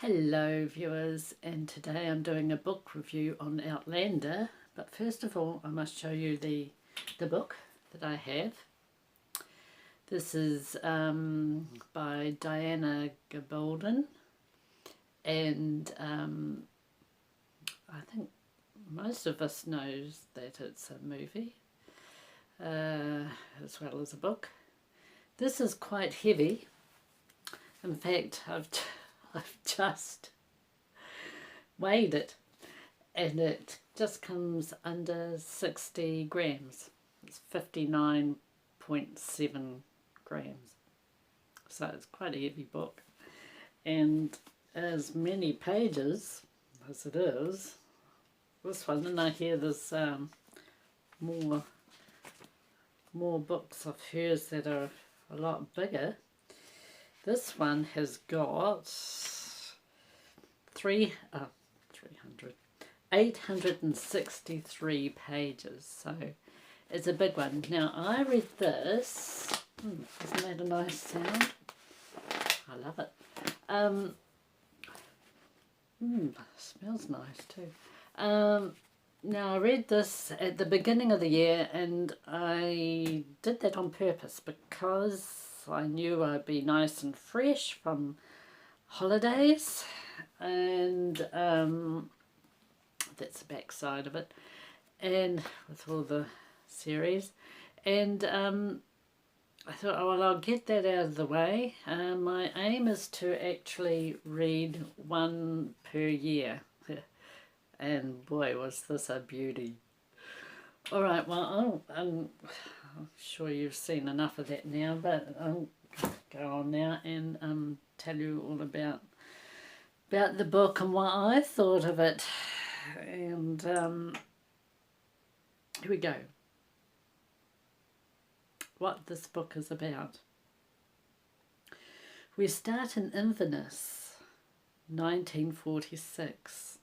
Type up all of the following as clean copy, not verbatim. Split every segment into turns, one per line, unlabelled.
Hello viewers, and today I'm doing a book review on Outlander, but first of all I must show you the book that I have. This is by Diana Gabaldon, and I think most of us knows that it's a movie as well as a book. This is quite heavy. In fact, I've just weighed it and it just comes under 60 grams. It's 59.7 grams. So it's quite a heavy book. And as many pages as it is, this one, and I hear there's more books of hers that are a lot bigger. This one has got 863 pages, so it's a big one. Now I read this, isn't that a nice sound? I love it. Smells nice too. Now I read this at the beginning of the year, and I did that on purpose because I knew I'd be nice and fresh from holidays, and that's the back side of it, and with all the series, and I thought, oh well, I'll get that out of the way. My aim is to actually read one per year, and boy was this a beauty. Alright, well I'm sure you've seen enough of that now, but I'll go on now and tell you all about the book and what I thought of it. And here we go. What this book is about. We start in Inverness, 1946.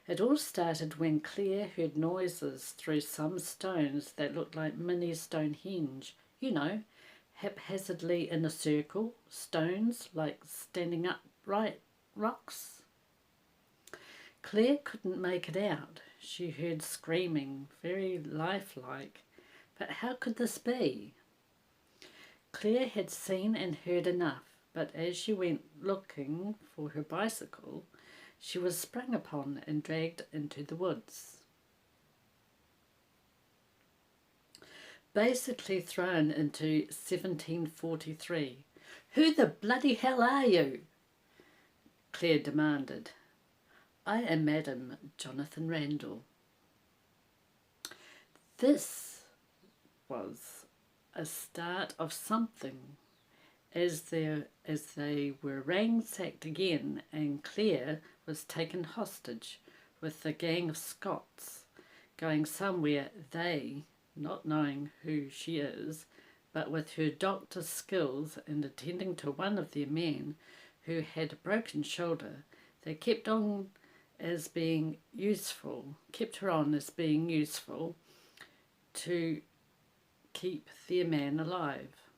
It all started when Claire heard noises through some stones that looked like mini Stonehenge. You know, haphazardly in a circle, stones like standing upright rocks. Claire couldn't make it out. She heard screaming, very lifelike. But how could this be? Claire had seen and heard enough, but as she went looking for her bicycle, she was sprung upon and dragged into the woods. Basically thrown into 1743. Who the bloody hell are you? Claire demanded. I am Madam Jonathan Randall. This was a start of something, as they were ransacked again, and Claire was taken hostage with the gang of Scots, going somewhere, they, not knowing who she is, but with her doctor's skills and attending to one of their men who had a broken shoulder, they kept her on as being useful to keep their man alive.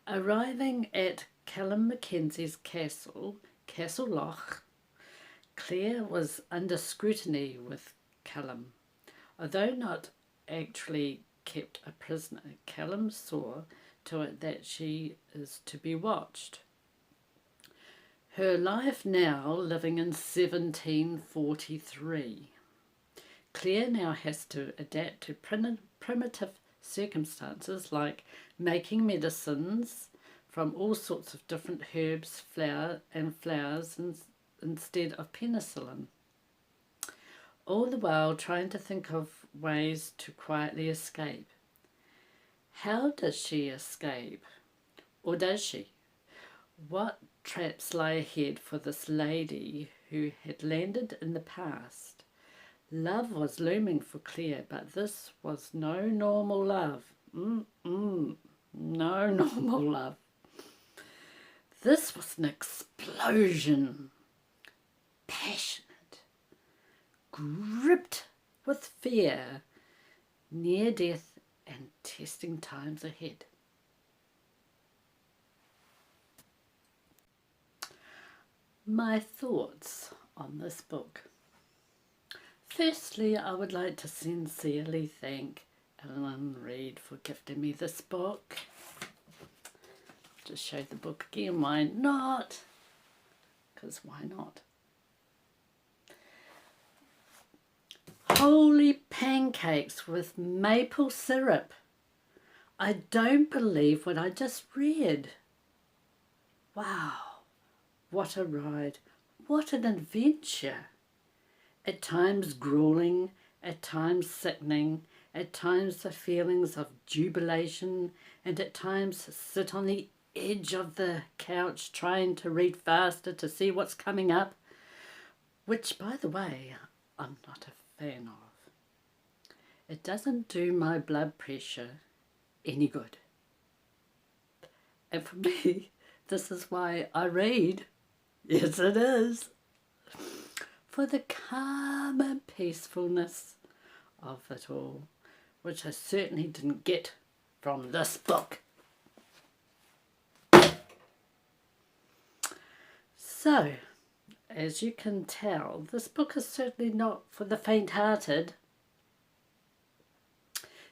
Arriving at Callum Mackenzie's castle, Castle Loch, Claire was under scrutiny with Callum. Although not actually kept a prisoner, Callum saw to it that she is to be watched. Her life now living in 1743. Claire now has to adapt to primitive circumstances like making medicines from all sorts of different herbs, flowers instead of penicillin. All the while trying to think of ways to quietly escape. How does she escape? Or does she? What traps lie ahead for this lady who had landed in the past? Love was looming for Claire, but this was no normal love. No normal love. This was an explosion. Passionate. Gripped with fear. Near death and testing times ahead. My thoughts on this book. Firstly, I would like to sincerely thank Ellen Reid for gifting me this book. Just show the book again, why not? Because why not? Holy pancakes with maple syrup. I don't believe what I just read. Wow, what a ride. What an adventure. At times grueling, at times sickening, at times the feelings of jubilation, and at times sit on the edge of the couch trying to read faster to see what's coming up, which, by the way, I'm not a fan of. It doesn't do my blood pressure any good. And for me, this is why I read. Yes, it is. For the calm and peacefulness of it all, which I certainly didn't get from this book. So, as you can tell, this book is certainly not for the faint-hearted.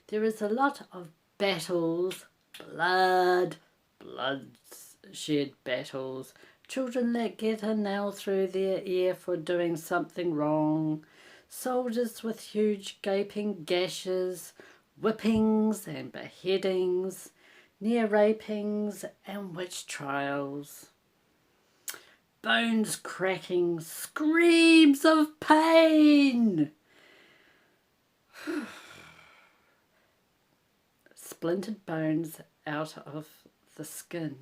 There is a lot of battles, bloodshed battles, children that get a nail through their ear for doing something wrong, soldiers with huge gaping gashes, whippings and beheadings, near rapings and witch trials. Bones cracking, screams of pain. Splintered bones out of the skin.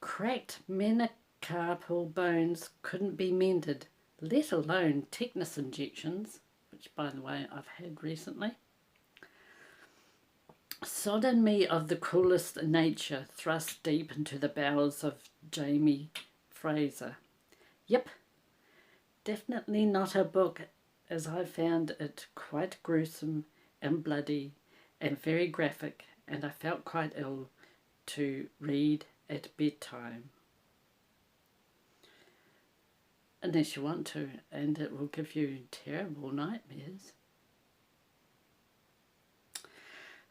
Cracked metacarpal bones couldn't be mended, let alone tetanus injections, which, by the way, I've had recently. Sodomy of the cruelest nature thrust deep into the bowels of Jamie Fraser. Yep, definitely not a book, as I found it quite gruesome and bloody and very graphic, and I felt quite ill to read at bedtime. Unless you want to, and it will give you terrible nightmares.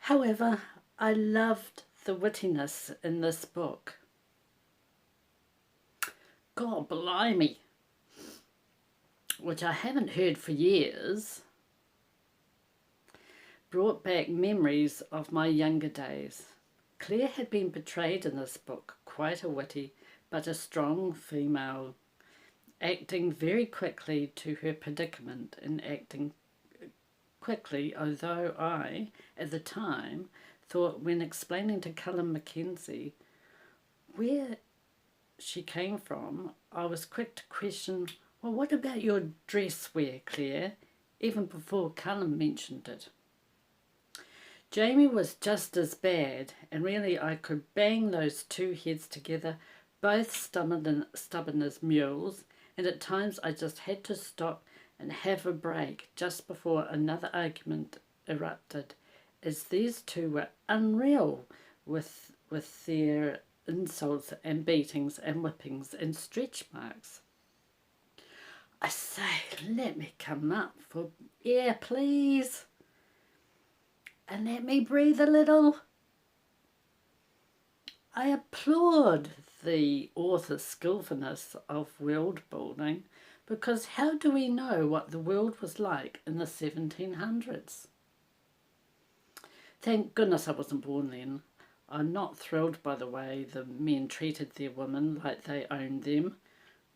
However, I loved the wittiness in this book. God blimey, which I haven't heard for years, brought back memories of my younger days. Claire had been portrayed in this book, quite a witty but a strong female, acting very quickly to her predicament and acting quickly, although I, at the time, thought when explaining to Cullen Mackenzie where she came from, I was quick to question, well, what about your dress wear, Claire, even before Cullen mentioned it. Jamie was just as bad, and really I could bang those two heads together, both stubborn as mules, and at times I just had to stop and have a break just before another argument erupted, as these two were unreal with their insults and beatings and whippings and stretch marks. I say, let me come up for air, please, and let me breathe a little. I applaud the author's skillfulness of world building, because how do we know what the world was like in the 1700s? Thank goodness I wasn't born then. I'm not thrilled by the way the men treated their women like they owned them.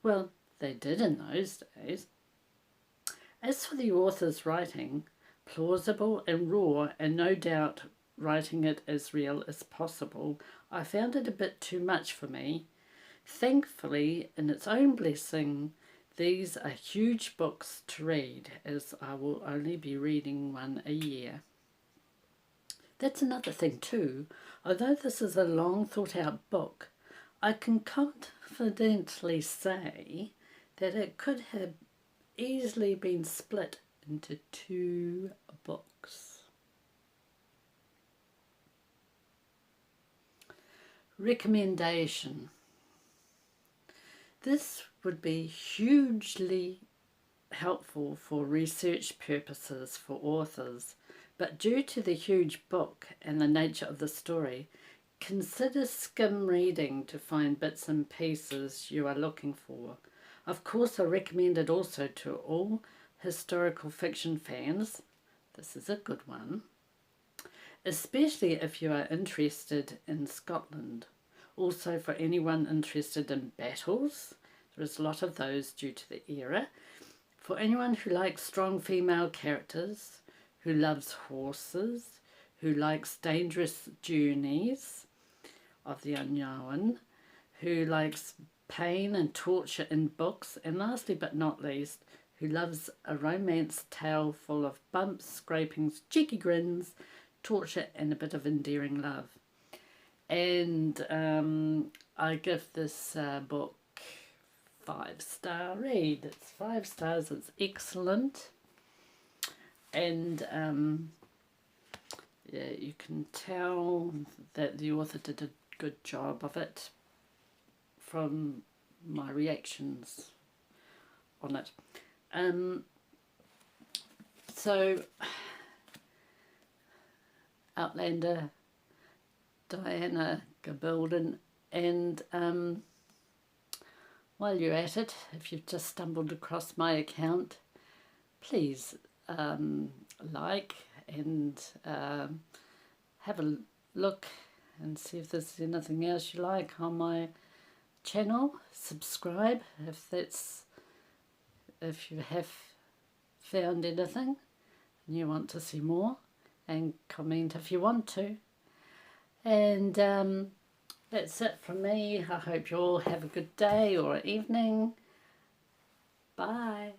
Well, they did in those days. As for the author's writing, plausible and raw, and no doubt writing it as real as possible, I found it a bit too much for me. Thankfully, in its own blessing, these are huge books to read, as I will only be reading one a year. That's another thing too. Although this is a long thought out book, I can confidently say that it could have easily been split into 2 books. Recommendation. This would be hugely helpful for research purposes for authors, but due to the huge book and the nature of the story, consider skim reading to find bits and pieces you are looking for. Of course, I recommend it also to all historical fiction fans. This is a good one, especially if you are interested in Scotland. Also for anyone interested in battles, there is a lot of those due to the era. For anyone who likes strong female characters, who loves horses, who likes dangerous journeys of the unknown, who likes pain and torture in books, and lastly but not least, who loves a romance tale full of bumps, scrapings, cheeky grins, torture and a bit of endearing love. And I give this book 5-star read. It's 5 stars, it's excellent. And yeah, you can tell that the author did a good job of it from my reactions on it. So Outlander, Diana Gabaldon, and while you're at it, if you've just stumbled across my account, please like and have a look and see if there's anything else you like on my channel. Subscribe if you have found anything and you want to see more, and comment if you want to. And that's it from me. I hope you all have a good day or evening. Bye.